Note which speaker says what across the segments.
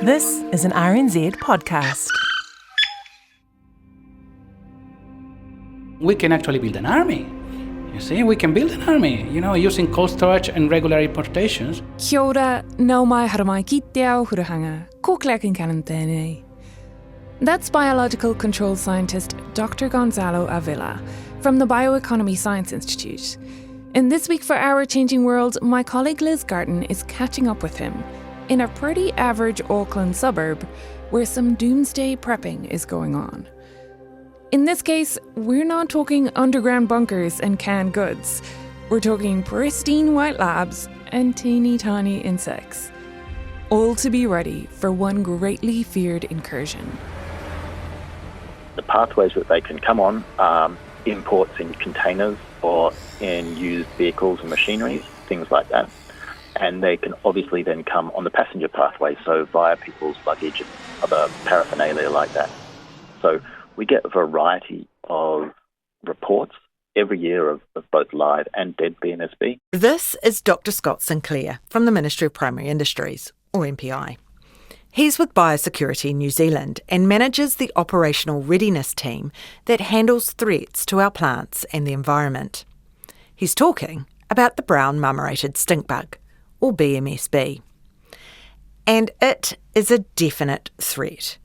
Speaker 1: This is an RNZ podcast.
Speaker 2: We can actually build an army. You see, we can build an army, using cold storage and regular importations.
Speaker 3: Kia ora, nau mai haramai ki te ao hurahanga, ko Clakin Cannon tēnei. That's biological control scientist Dr. Gonzalo Avila from the Bioeconomy Science Institute. And this week for Our Changing World, my colleague Liz Garton is catching up with him in a pretty average Auckland suburb where some doomsday prepping is going on. In this case, we're not talking underground bunkers and canned goods. We're talking pristine white labs and teeny tiny insects. All to be ready for one greatly feared incursion.
Speaker 4: The pathways that they can come on are imports in containers or in used vehicles and machinery, things like that. And they can obviously then come on the passenger pathway, so via people's luggage and other paraphernalia like that. So we get a variety of reports every year of both live and dead BMSB.
Speaker 5: This is Dr. Scott Sinclair from the Ministry of Primary Industries, or MPI. He's with Biosecurity New Zealand and manages the operational readiness team that handles threats to our plants and the environment. He's talking about the Brown Marmorated Stink Bug, or BMSB. And it is a definite threat.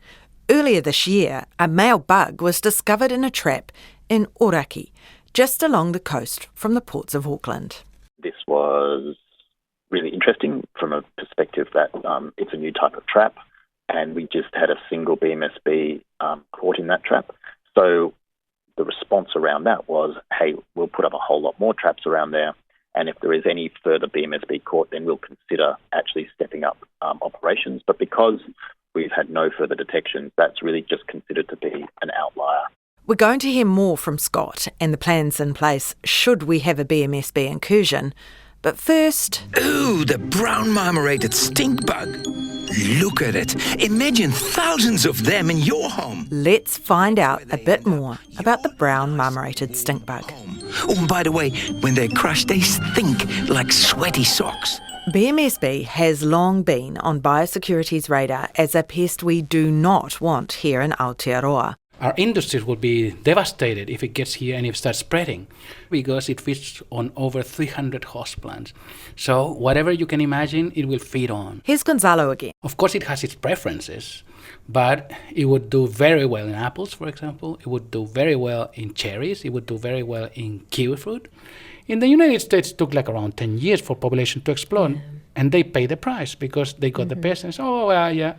Speaker 5: Earlier this year, a male bug was discovered in a trap in Oraki, just along the coast from the ports of Auckland.
Speaker 4: This was really interesting from a perspective that it's a new type of trap, and we just had a single BMSB caught in that trap. So the response around that was, hey, we'll put up a whole lot more traps around there, and if there is any further BMSB caught, then we'll consider actually stepping up operations. But because we've had no further detections, that's really just considered to be an outlier.
Speaker 5: We're going to hear more from Scott and the plans in place should we have a BMSB incursion. But first...
Speaker 6: Ooh, the brown marmorated stink bug. Look at it. Imagine thousands of them in your home.
Speaker 5: Let's find out a bit more about the brown marmorated stink bug.
Speaker 6: Oh, and by the way, when they're crushed, they stink like sweaty socks.
Speaker 5: BMSB has long been on biosecurity's radar as a pest we do not want here in Aotearoa.
Speaker 2: Our industries will be devastated if it gets here and if it starts spreading, because it feeds on over 300 host plants. So whatever you can imagine, it will feed on.
Speaker 5: Here's Gonzalo again.
Speaker 2: Of course, it has its preferences, but it would do very well in apples, for example. It would do very well in cherries. It would do very well in kiwi fruit. In the United States, it took like around 10 years for population to explode, and they pay the price because they got the pest and said,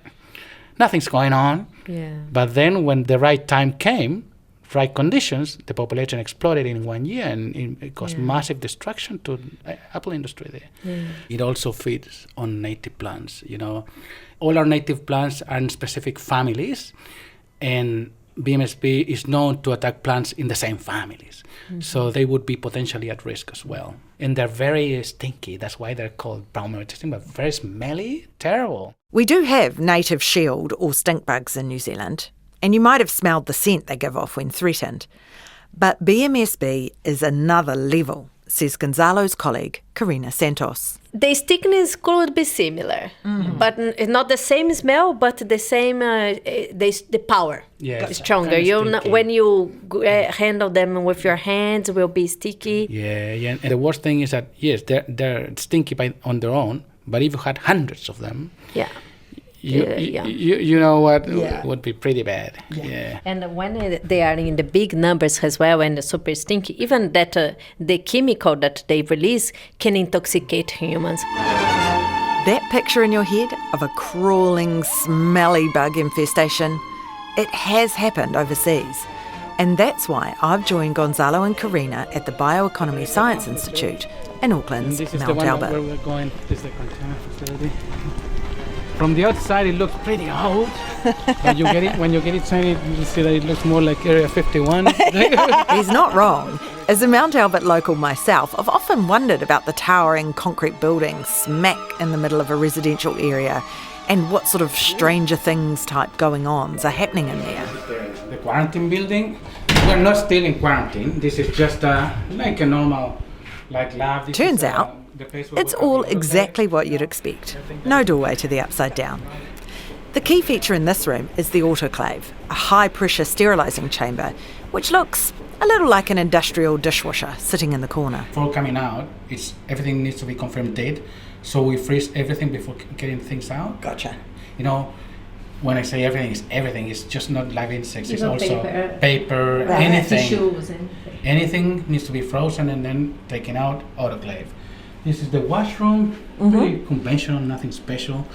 Speaker 2: nothing's going on.
Speaker 3: Yeah.
Speaker 2: But then when the right time came, right conditions, the population exploded in 1 year, and it caused massive destruction to the apple industry there. Yeah. It also feeds on native plants. All our native plants are in specific families, and BMSB is known to attack plants in the same families. Mm-hmm. So they would be potentially at risk as well. And they're very stinky. That's why they're called brown marmorated stink bugs. Very smelly, terrible.
Speaker 5: We do have native shield or stink bugs in New Zealand, and you might have smelled the scent they give off when threatened. But BMSB is another level, says Gonzalo's colleague, Karina Santos.
Speaker 7: The stickiness could be similar, but not the same smell, but the same the power is stronger. When you handle them with your hands, it will be sticky.
Speaker 2: Yeah. And the worst thing is that, yes, they're stinky on their own, but if you had hundreds of them, you know what would be pretty bad. Yeah.
Speaker 7: And when they are in the big numbers as well and super stinky, even that the chemical that they release can intoxicate humans.
Speaker 5: That picture in your head of a crawling, smelly bug infestation, it has happened overseas. And that's why I've joined Gonzalo and Karina at the Bioeconomy Science Institute in Auckland's Mount Albert.
Speaker 2: Where we're going. This is the container facility. From the outside, it looks pretty old. When you get inside, you see that it looks more like Area 51.
Speaker 5: He's not wrong. As a Mount Albert local myself, I've often wondered about the towering concrete buildings smack in the middle of a residential area and what sort of Stranger Things type going-ons are happening in there.
Speaker 2: The quarantine building. We're not still in quarantine. This is just like a normal lab. This
Speaker 5: Turns out, it's all exactly what you'd expect. No doorway to the upside down. The key feature in this room is the autoclave, a high-pressure sterilising chamber, which looks a little like an industrial dishwasher sitting in the corner.
Speaker 2: Before coming out, everything needs to be confirmed dead, so we freeze everything before getting things out.
Speaker 5: Gotcha.
Speaker 2: You know, when I say everything, it's just not live insects, it's also paper,
Speaker 7: right.
Speaker 2: anything.
Speaker 7: Tissues,
Speaker 2: Anything needs to be frozen and then taken out, autoclave. This is the washroom, very conventional, nothing special.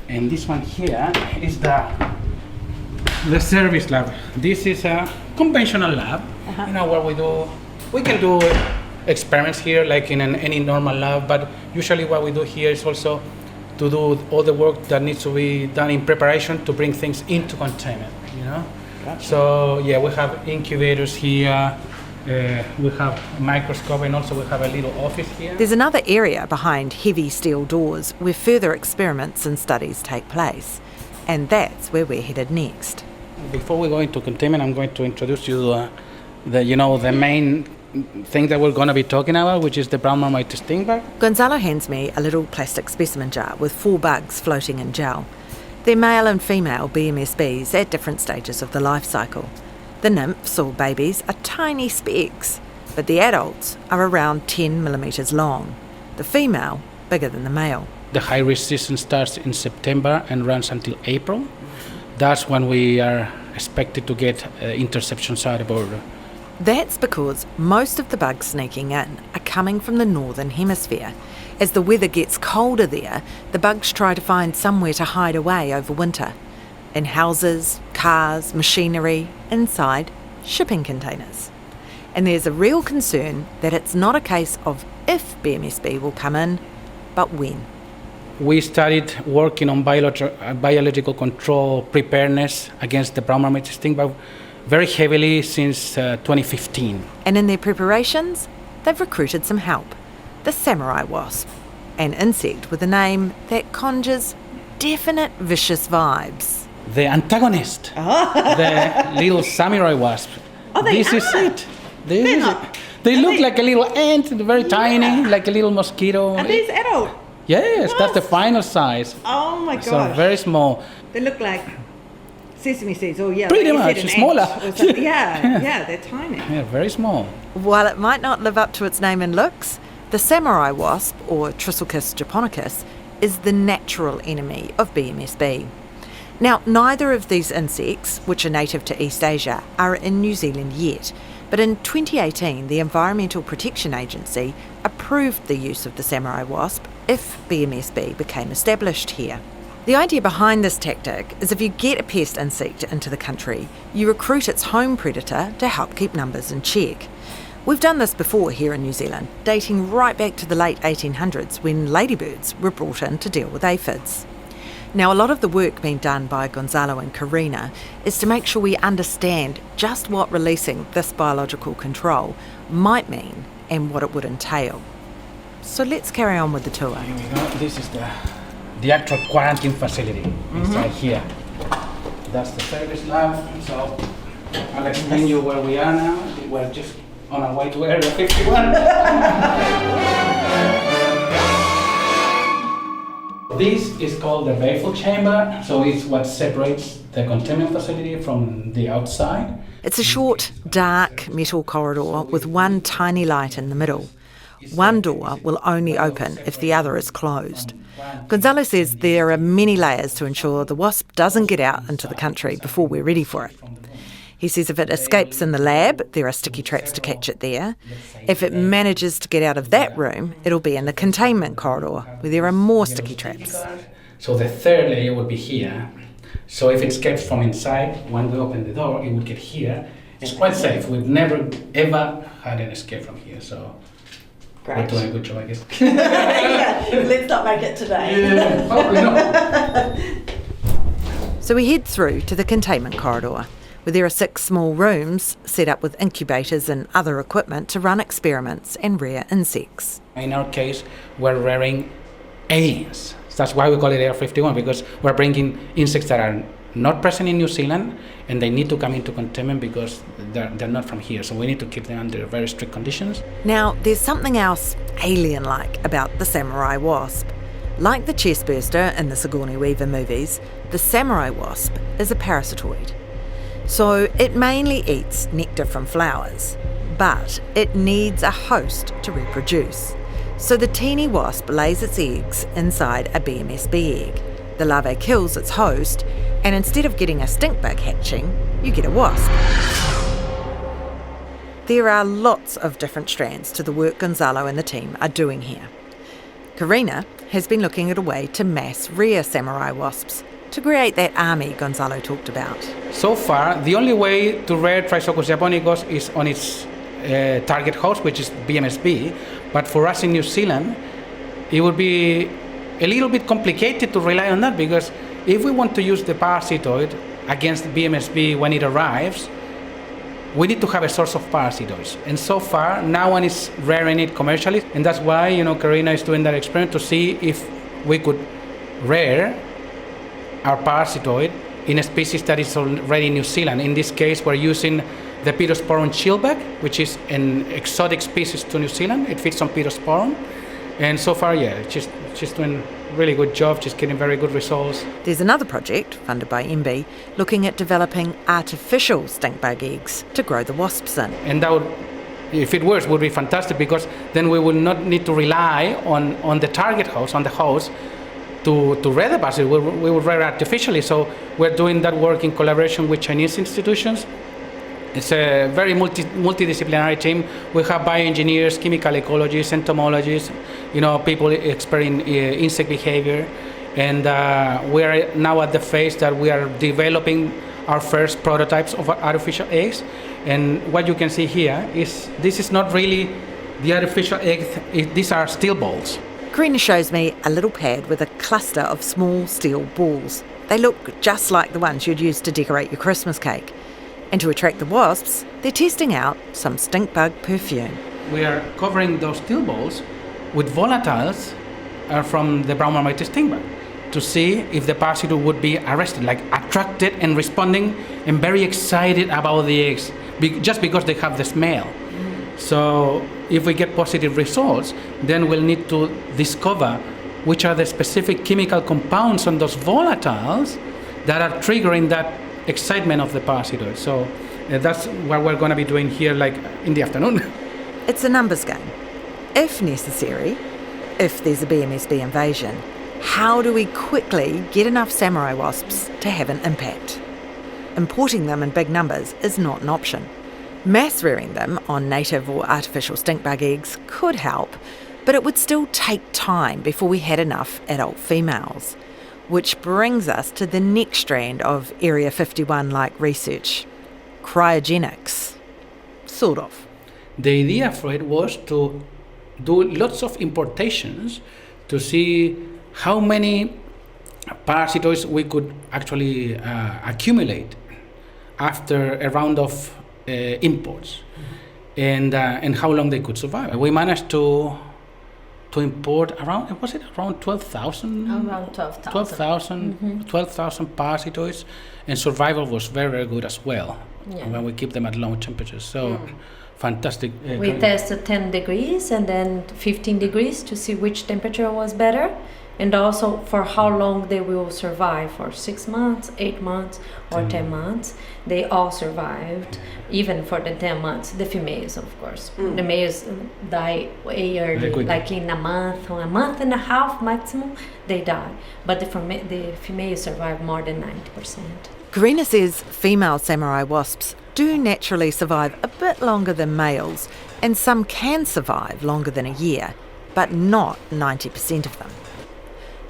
Speaker 2: And this one here is the service lab. This is a conventional lab, you know, where we can do experiments here like in any normal lab, but usually what we do here is also to do all the work that needs to be done in preparation to bring things into containment, you know? Gotcha. So yeah, we have incubators here, we have a microscope, and also we have a little office here.
Speaker 5: There's another area behind heavy steel doors where further experiments and studies take place. And that's where we're headed next.
Speaker 2: Before we go into containment, I'm going to introduce you the main thing that we're going to be talking about, which is the Brown Marmorated Stink Bug.
Speaker 5: Gonzalo hands me a little plastic specimen jar with 4 bugs floating in gel. They're male and female BMSBs at different stages of the life cycle. The nymphs or babies are tiny specks, but the adults are around 10 millimetres long. The female, bigger than the male.
Speaker 2: The high-risk season starts in September and runs until April. That's when we are expected to get interceptions out of border.
Speaker 5: That's because most of the bugs sneaking in are coming from the northern hemisphere. As the weather gets colder there, the bugs try to find somewhere to hide away over winter. In houses, cars, machinery, inside shipping containers. And there's a real concern that it's not a case of if BMSB will come in, but when.
Speaker 2: We started working on biological control preparedness against the Brown Marmorated Stink Bug very heavily since 2015.
Speaker 5: And in their preparations, they've recruited some help. The Samurai Wasp, an insect with a name that conjures definite vicious vibes.
Speaker 2: The antagonist, the little Samurai Wasp. This is it. They look like a little ant, very tiny, like a little mosquito.
Speaker 8: Are these adult?
Speaker 2: Yes, that's the final size.
Speaker 8: Oh my gosh.
Speaker 2: So very small.
Speaker 8: They look like sesame seeds, or
Speaker 2: Pretty
Speaker 8: like
Speaker 2: much, smaller.
Speaker 8: Yeah, they're tiny.
Speaker 2: Yeah, very small.
Speaker 5: While it might not live up to its name and looks, the Samurai Wasp, or Trisselchus japonicus, is the natural enemy of BMSB. Now, neither of these insects, which are native to East Asia, are in New Zealand yet, but in 2018 the Environmental Protection Agency approved the use of the Samurai Wasp if BMSB became established here. The idea behind this tactic is if you get a pest insect into the country, you recruit its home predator to help keep numbers in check. We've done this before here in New Zealand, dating right back to the late 1800s when ladybirds were brought in to deal with aphids. Now, a lot of the work being done by Gonzalo and Karina is to make sure we understand just what releasing this biological control might mean and what it would entail. So let's carry on with the tour.
Speaker 2: Here we go. This is the actual quarantine facility inside here. That's the service lab. So I'll explain you where we are now. We're just on our way to Area 51. This is called the Bayful Chamber, so it's what separates the containment facility from the outside.
Speaker 5: It's a short, dark metal corridor with one tiny light in the middle. One door will only open if the other is closed. Gonzalo says there are many layers to ensure the wasp doesn't get out into the country before we're ready for it. He says if it escapes in the lab, there are sticky traps to catch it there. If it manages to get out of that room, it'll be in the containment corridor, where there are more sticky traps.
Speaker 2: So the third layer would be here. So if it escapes from inside, when we open the door, it would get here. It's quite safe. We've never, ever had an escape from here, so we're doing a good job, I guess.
Speaker 8: Let's not make it today.
Speaker 2: Yeah, probably not.
Speaker 5: So we head through to the containment corridor, where there are 6 small rooms set up with incubators and other equipment to run experiments and rear insects.
Speaker 2: In our case, we're rearing aliens. That's why we call it Area 51, because we're bringing insects that are not present in New Zealand, and they need to come into containment because they're not from here. So we need to keep them under very strict conditions.
Speaker 5: Now, there's something else alien-like about the Samurai Wasp. Like the chestburster in the Sigourney Weaver movies, the Samurai Wasp is a parasitoid. So it mainly eats nectar from flowers, but it needs a host to reproduce. So the teeny wasp lays its eggs inside a BMSB egg. The larvae kills its host, and instead of getting a stink bug hatching, you get a wasp. There are lots of different strands to the work Gonzalo and the team are doing here. Karina has been looking at a way to mass rear samurai wasps to create that army Gonzalo talked about.
Speaker 2: So far, the only way to rear Trisochus japonicus is on its target host, which is BMSB. But for us in New Zealand, it would be a little bit complicated to rely on that, because if we want to use the parasitoid against BMSB when it arrives, we need to have a source of parasitoids. And so far, no one is rearing it commercially. And that's why, Karina is doing that experiment to see if we could rear our parasitoid in a species that is already in New Zealand. In this case, we're using the Pirosporum chillbug, which is an exotic species to New Zealand. It feeds on Pirosporum. And so far, she's doing a really good job. She's getting very good results.
Speaker 5: There's another project, funded by MB, looking at developing artificial stink bug eggs to grow the wasps in.
Speaker 2: And that would, if it works, would be fantastic, because then we will not need to rely on the target host, on the host, to rear the parasite. We will rear artificially. So we're doing that work in collaboration with Chinese institutions. It's a very multidisciplinary team. We have bioengineers, chemical ecologists, entomologists, people expert in insect behavior. And we are now at the phase that we are developing our first prototypes of artificial eggs. And what you can see here is this is not really the artificial eggs, these are steel balls.
Speaker 5: Karina shows me a little pad with a cluster of small steel balls. They look just like the ones you'd use to decorate your Christmas cake. And to attract the wasps, they're testing out some stink bug perfume.
Speaker 2: We are covering those steel balls with volatiles from the Brown Marmorated Stink Bug to see if the parasite would be arrested, like attracted and responding and very excited about the eggs, just because they have the smell. So if we get positive results, then we'll need to discover which are the specific chemical compounds on those volatiles that are triggering that excitement of the parasitoid. So that's what we're going to be doing here, like in the afternoon.
Speaker 5: It's a numbers game. If necessary, if there's a BMSB invasion, how do we quickly get enough samurai wasps to have an impact? Importing them in big numbers is not an option. Mass rearing them on native or artificial stink bug eggs could help, but it would still take time before we had enough adult females. Which brings us to the next strand of Area 51-like research, cryogenics. Sort of.
Speaker 2: The idea for it was to do lots of importations to see how many parasitoids we could actually accumulate after a round of imports, and how long they could survive. We managed to import around 12,000?
Speaker 7: Around 12,000.
Speaker 2: 12,000 parasitoids, and survival was very, very good as well when we keep them at low temperatures. So fantastic.
Speaker 7: We tested 10 degrees and then 15 degrees to see which temperature was better, and also for how long they will survive, for 6 months, 8 months, or 10 months. They all survived, even for the 10 months. The females, of course. The males die way early, like in a month or a month and a half maximum, they die. But the females survive more than 90%.
Speaker 5: Karina says female samurai wasps do naturally survive a bit longer than males, and some can survive longer than a year, but not 90% of them.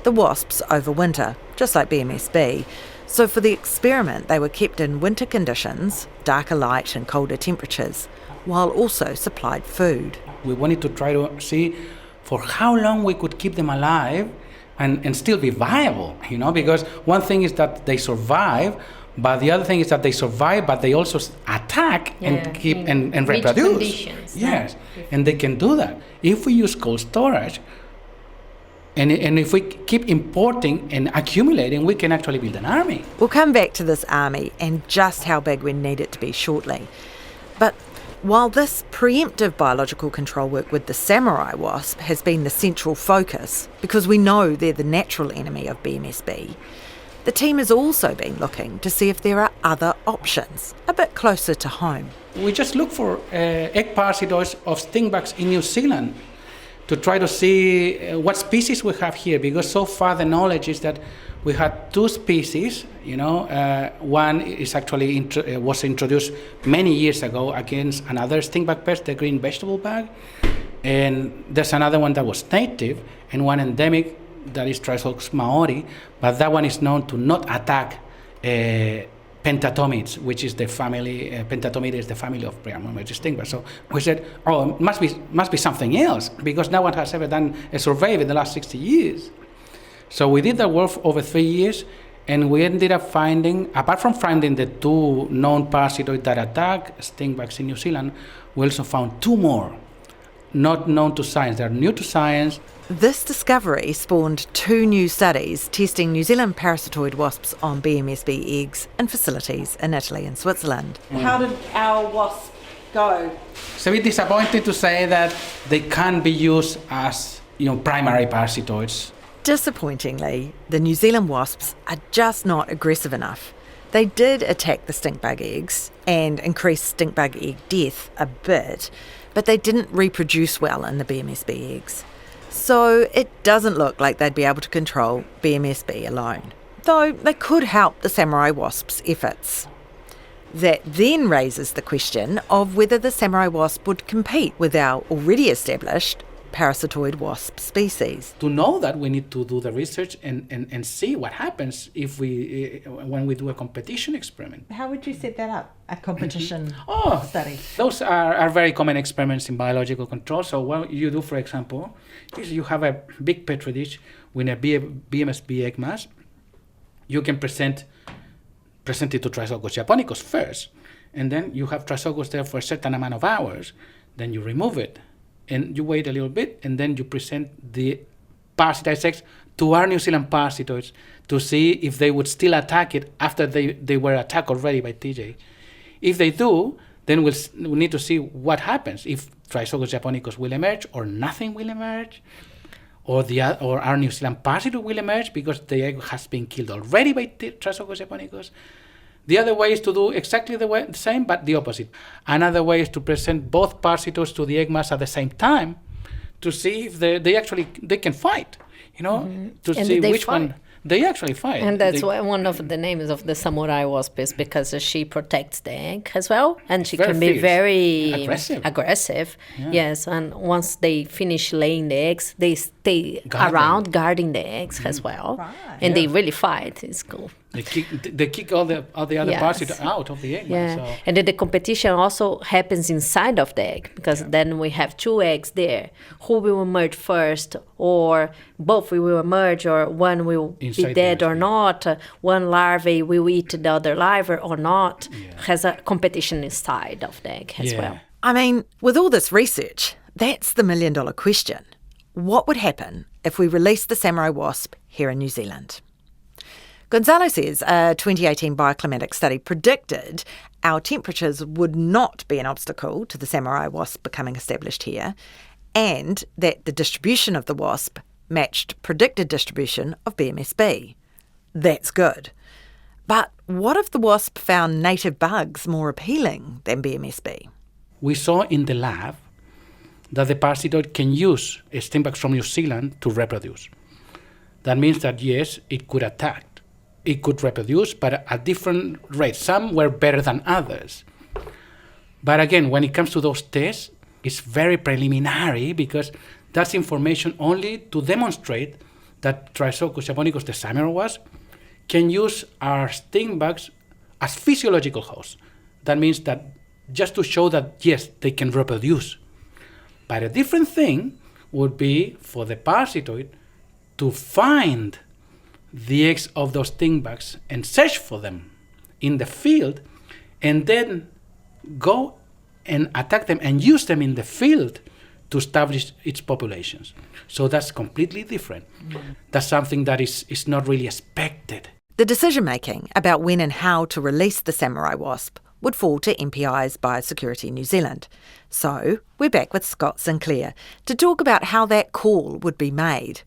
Speaker 5: The wasps overwinter, just like BMSB, so for the experiment they were kept in winter conditions, darker light and colder temperatures, while also supplied food.
Speaker 2: We wanted to try to see for how long we could keep them alive and still be viable, because one thing is that they survive, but the other thing is that they survive, but they also attack and keep and reproduce.
Speaker 7: Conditions,
Speaker 2: yes, and they can do that. If we use cold storage, and if we keep importing and accumulating, we can actually build an army.
Speaker 5: We'll come back to this army and just how big we need it to be shortly. But While this preemptive biological control work with the samurai wasp has been the central focus, because we know they're the natural enemy of BMSB, the team has also been looking to see if there are other options, a bit closer to home.
Speaker 2: We just look for egg parasitoids of stink bugs in New Zealand to try to see what species we have here, because so far the knowledge is that we had 2 species. One is actually was introduced many years ago against another stink bug pest, the green vegetable bug, and there's another one that was native and one endemic that is Trisococcus maori, but that one is known to not attack pentatomids, which is the family. Pentatomida is the family of Brown Marmorated Stink Bugs. So we said, it must be something else, because no one has ever done a survey in the last 60 years. So we did that work for over 3 years, and we ended up finding, apart from finding the 2 known parasitoids that attack stink bugs in New Zealand, we also found 2 more, not known to science. They're new to science.
Speaker 5: This discovery spawned 2 new studies testing New Zealand parasitoid wasps on BMSB eggs in facilities in Italy and Switzerland.
Speaker 8: How did our wasp go?
Speaker 2: It's a bit disappointing to say that they can't be used as primary parasitoids.
Speaker 5: Disappointingly, the New Zealand wasps are just not aggressive enough. They did attack the stink bug eggs and increase stink bug egg death a bit, but they didn't reproduce well in the BMSB eggs. So it doesn't look like they'd be able to control BMSB alone, though they could help the samurai wasps' efforts. That then raises the question of whether the samurai wasp would compete with our already established parasitoid wasp species.
Speaker 2: To know that, we need to do the research and see what happens when we do a competition experiment.
Speaker 8: How would you set that up, a competition study?
Speaker 2: Those are very common experiments in biological control. So what you do, for example, is you have a big petri dish with a BMSB egg mass. You can present it to Trisococcus japonicus first, and then you have Trisococcus there for a certain amount of hours. Then you remove it, and you wait a little bit, and then you present the parasitized eggs to our New Zealand parasitoids to see if they would still attack it after they were attacked already by TJ. If they do, then we'll need to see what happens, if Trisococcus japonicus will emerge or nothing will emerge, or our New Zealand parasitoid will emerge because the egg has been killed already by Trisococcus japonicus. The other way is to do exactly the same, but the opposite. Another way is to present both parasitoids to the egg mass at the same time to see if they can fight, to see which one. They actually fight.
Speaker 7: And that's why one of the names of the Samurai Wasp is because she protects the egg as well. And she can be very aggressive. Yeah. Yes, and once they finish laying the eggs, they stay around guarding the eggs as well. Right. And they really fight. It's cool.
Speaker 2: They kick all the other parasitoids out of the egg.
Speaker 7: Yeah.
Speaker 2: So.
Speaker 7: And then the competition also happens inside of the egg, because then we have 2 eggs there. Who will emerge first, or both will emerge, or one will be dead or not. One larvae will eat the other larvae or not. Yeah. Has a competition inside of the egg as well.
Speaker 5: I mean, with all this research, that's the $1 million question. What would happen if we released the samurai wasp here in New Zealand? Gonzalo says a 2018 bioclimatic study predicted our temperatures would not be an obstacle to the samurai wasp becoming established here, and that the distribution of the wasp matched predicted distribution of BMSB. That's good. But what if the wasp found native bugs more appealing than BMSB?
Speaker 2: We saw in the lab that the parasitoid can use stink bugs from New Zealand to reproduce. That means that, yes, it could attack. It could reproduce, but at different rates. Some were better than others. But again, when it comes to those tests, it's very preliminary, because that's information only to demonstrate that Trisococcus japonicus, the samurai wasp, can use our stink bugs as physiological hosts. That means that just to show that, yes, they can reproduce. But a different thing would be for the parasitoid to find the eggs of those stink bugs and search for them in the field, and then go and attack them and use them in the field to establish its populations. So that's completely different. That's something that is not really expected.
Speaker 5: The decision-making about when and how to release the samurai wasp would fall to MPI's Biosecurity New Zealand. So we're back with Scott Sinclair to talk about how that call would be made.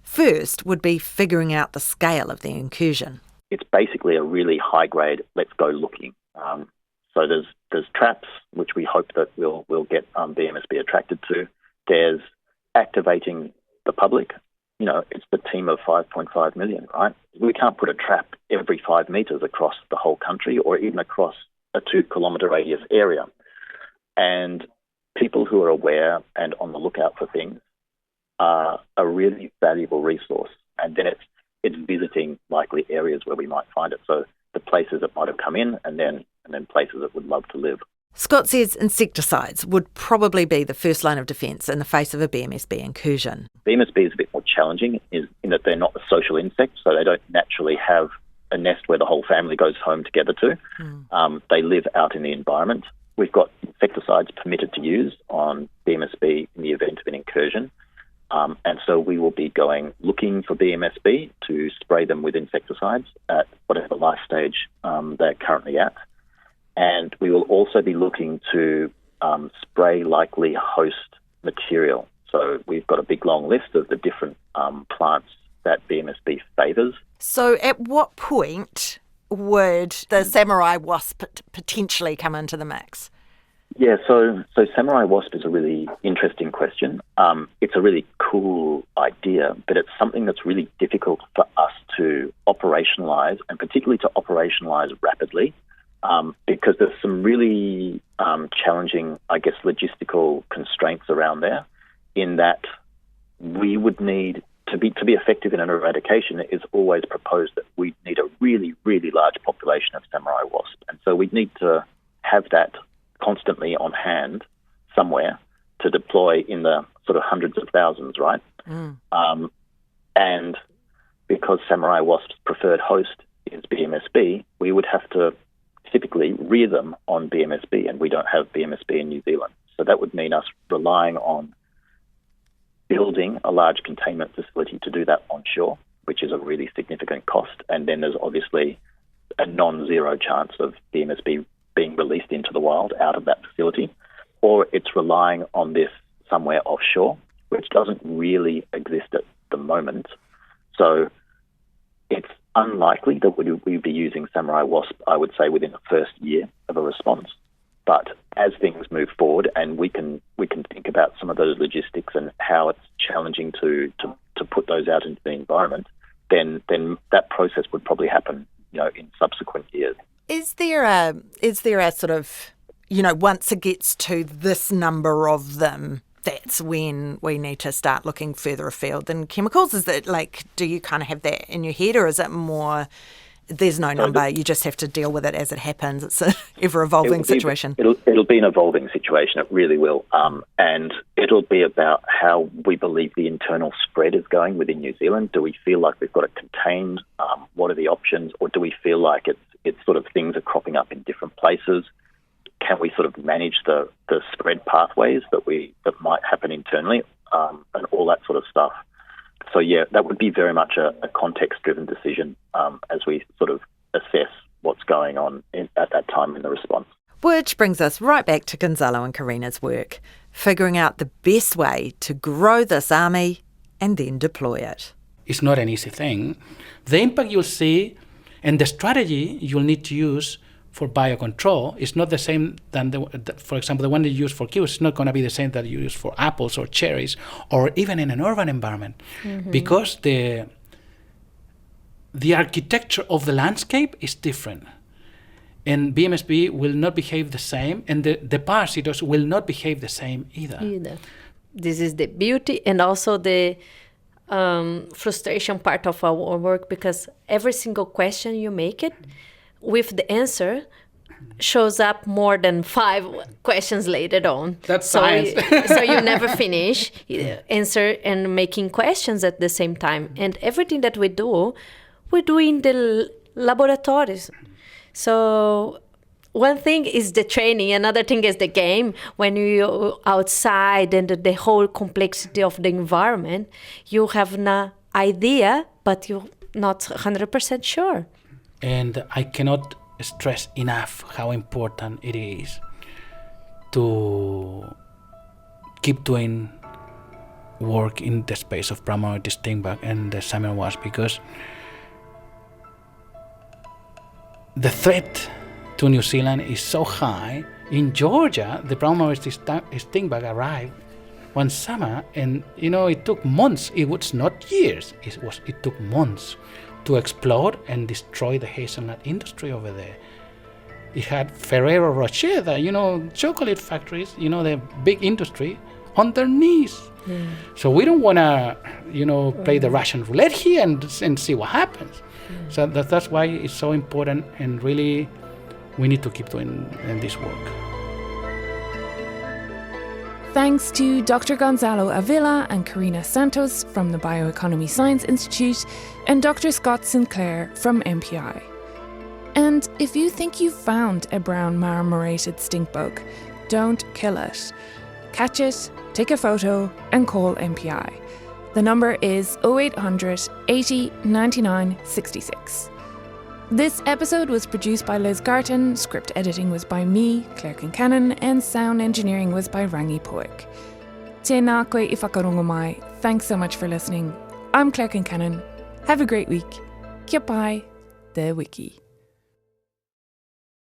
Speaker 5: First would be figuring out the scale of the incursion.
Speaker 4: It's basically a really high-grade, let's go looking. So there's traps, which we hope that we'll get BMSB attracted to. There's activating the public. You know, it's the team of 5.5 million, right? We can't put a trap every 5 metres across the whole country or even across a 2-kilometre radius area. And people who are aware and on the lookout for things are a really valuable resource. And then it's visiting likely areas where we might find it. So the places that might have come in and then places that would love to live.
Speaker 5: Scott says insecticides would probably be the first line of defence in the face of a BMSB incursion.
Speaker 4: BMSB is a bit more challenging in that they're not a social insect, so they don't naturally have a nest where the whole family goes home together to. They live out in the environment. We've got insecticides permitted to use on BMSB in the event of an incursion. And so we will be going looking for BMSB to spray them with insecticides at whatever life stage they're currently at. And we will also be looking to spray likely host material. So we've got a big long list of the different plants that BMSB favours.
Speaker 5: So at what point would the Samurai Wasp potentially come into the mix?
Speaker 4: Yeah, so Samurai Wasp is a really interesting question. It's a really cool idea, but it's something that's really difficult for us to operationalise, and particularly to operationalise rapidly, because there's some really challenging, I guess, logistical constraints around there, in that we would need to be effective in an eradication. It is always proposed that we need a really, really large population of Samurai Wasp, and so we'd need to have that constantly on hand somewhere to deploy in the sort of hundreds of thousands, right? And because Samurai Wasp's preferred host is BMSB, we would have to typically rear them on BMSB, and we don't have BMSB in New Zealand. So that would mean us relying on building a large containment facility to do that onshore, which is a really significant cost. And then there's obviously a non-zero chance of BMSB being released into the wild out of that facility, or it's relying on this somewhere offshore, which doesn't really exist at the moment. So it's unlikely that we'd be using Samurai Wasp, I would say, within the first year of a response. But as things move forward and we can think about some of those logistics and how it's challenging to put those out into the environment, then that process would probably happen, in subsequent years.
Speaker 5: Is there a sort of, once it gets to this number of them, that's when we need to start looking further afield than chemicals? Is that do you kind of have that in your head, or is it more there's no number, you just have to deal with it as it happens? It's an ever-evolving situation.
Speaker 4: It'll be an evolving situation, it really will. And it'll be about how we believe the internal spread is going within New Zealand. Do we feel like we've got it contained? What are the options? Or do we feel like it's sort of things are cropping up in different places? Can we sort of manage the spread pathways that might happen internally, and all that sort of stuff? So yeah, that would be very much a context-driven decision as we sort of assess what's going on at that time in the response.
Speaker 5: Which brings us right back to Gonzalo and Karina's work, figuring out the best way to grow this army and then deploy it.
Speaker 2: It's not an easy thing. The impact you'll see and the strategy you'll need to use for biocontrol is not the same than, for example, the one that you use for kiwis is not going to be the same that you use for apples or cherries, or even in an urban environment, because the architecture of the landscape is different. And BMSB will not behave the same, and the parasites will not behave the same either.
Speaker 7: This is the beauty and also the frustration part of our work, because every single question you make it, with the answer, shows up more than 5 questions later on.
Speaker 2: That's science.
Speaker 7: So you never finish answer and making questions at the same time. And everything that we do in the laboratories. So one thing is the training, another thing is the game. When you're outside and the whole complexity of the environment, you have an idea, but you're not 100% sure.
Speaker 2: And I cannot stress enough how important it is to keep doing work in the space of Brown Marmorated Stink Bug and the Samurai Wasps, because the threat to New Zealand is so high. In Georgia, the Brown Marmorated Stink Bug arrived one summer, and it took months. It was not years. It took months to explode and destroy the hazelnut industry over there. It had Ferrero Rocher, the chocolate factories, the big industry, on their knees. So we don't want to, play the Russian roulette here and see what happens. So that's why it's so important, and really we need to keep doing this work.
Speaker 3: Thanks to Dr. Gonzalo Avila and Karina Santos from the Bioeconomy Science Institute and Dr. Scott Sinclair from MPI. And if you think you've found a brown marmorated stink bug, don't kill it. Catch it, take a photo, and call MPI. The number is 0800 80 99 66. This episode was produced by Liz Garton, script editing was by me, Claire Kincannon, and sound engineering was by Rangi Poik. Tēnā koe I whakarongo mai. Thanks so much for listening. I'm Claire Kincannon. Have a great week. Kia pai, the wiki.